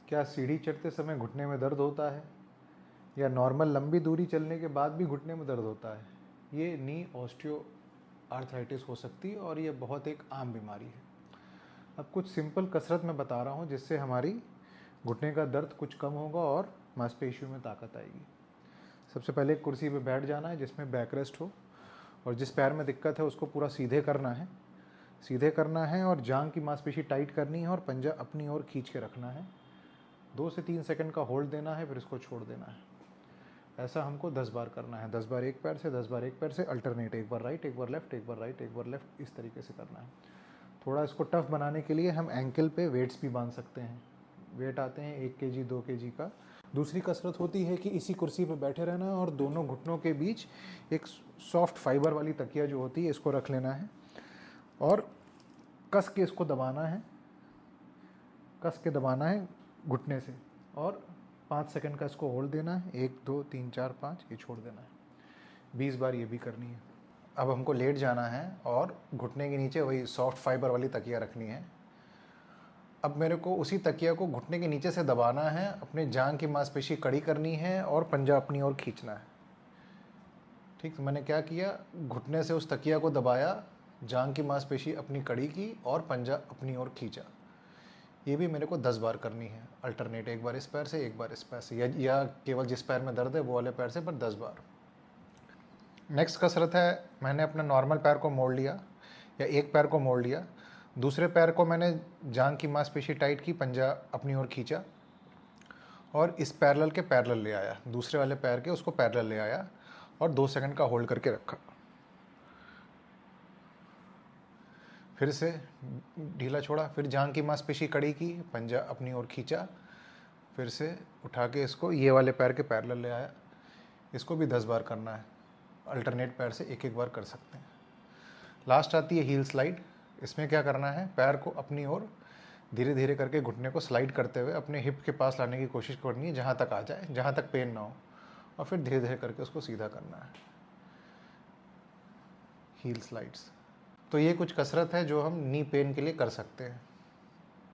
क्या सीढ़ी चढ़ते समय घुटने में दर्द होता है, या नॉर्मल लंबी दूरी चलने के बाद भी घुटने में दर्द होता है? ये नी ऑस्टियो आर्थराइटिस हो सकती है और ये बहुत एक आम बीमारी है। अब कुछ सिंपल कसरत मैं बता रहा हूँ जिससे हमारी घुटने का दर्द कुछ कम होगा और मांसपेशियों में ताकत आएगी। सबसे पहले एक कुर्सी पे बैठ जाना है जिसमें बैक रेस्ट हो, और जिस पैर में दिक्कत है उसको पूरा सीधे करना है, सीधे करना है और जांघ की मांसपेशी टाइट करनी है और पंजा अपनी ओर खींच के रखना है। 2 से 3 सेकंड का होल्ड देना है, फिर इसको छोड़ देना है। ऐसा हमको 10 बार करना है, 10 बार एक पैर से, 10 बार एक पैर से, अल्टरनेट, एक बार राइट, एक बार लेफ्ट, एक बार राइट, एक बार लेफ्ट, इस तरीके से करना है। थोड़ा इसको टफ बनाने के लिए हम एंकल पे वेट्स भी बांध सकते हैं। वेट आते हैं 1 केजी 2 केजी का। दूसरी कसरत होती है कि इसी कुर्सी पे बैठे रहना है और दोनों घुटनों के बीच एक सॉफ्ट फाइबर वाली तकिया जो होती है इसको रख लेना है और कस के इसको दबाना है, कस के दबाना है घुटने से, और 5 सेकंड का इसको होल्ड देना है, 1 2 3 4 5, ये छोड़ देना है। 20 बार ये भी करनी है। अब हमको लेट जाना है और घुटने के नीचे वही सॉफ्ट फाइबर वाली तकिया रखनी है। अब मेरे को उसी तकिया को घुटने के नीचे से दबाना है, अपने जांघ की मांसपेशी कड़ी करनी है और पंजा अपनी ओर खींचना है। ठीक, तो मैंने क्या किया, घुटने से उस तकिया को दबाया, जांघ की मांसपेशी अपनी कड़ी की और पंजा अपनी ओर खींचा। ये भी मेरे को 10 बार करनी है, अल्टरनेट, एक बार इस पैर से एक बार इस पैर से, या केवल जिस पैर में दर्द है वो वाले पैर से, पर 10 बार। नेक्स्ट कसरत है, मैंने अपना नॉर्मल पैर को मोड़ लिया या एक पैर को मोड़ लिया, दूसरे पैर को मैंने जांघ की मांसपेशी टाइट की, पंजा अपनी ओर खींचा और इस पैरेलल के पैरेलल ले आया, दूसरे वाले पैर के उसको पैरेलल ले आया और 2 सेकंड का होल्ड करके रखा। फिर से ढीला छोड़ा, फिर जांघ की मांसपेशी कड़ी की, पंजा अपनी ओर खींचा, फिर से उठा के इसको ये वाले पैर के पैरेलल ले आया। इसको भी 10 बार करना है, अल्टरनेट पैर से एक एक बार कर सकते हैं। लास्ट आती है हील स्लाइड। इसमें क्या करना है, पैर को अपनी ओर धीरे धीरे करके घुटने को स्लाइड करते हुए अपने हिप के पास लाने की कोशिश करनी है, जहाँ तक आ जाए, जहाँ तक पेन ना हो, और फिर धीरे धीरे करके उसको सीधा करना है, हील स्लाइड्स। तो ये कुछ कसरत है जो हम नी पेन के लिए कर सकते हैं।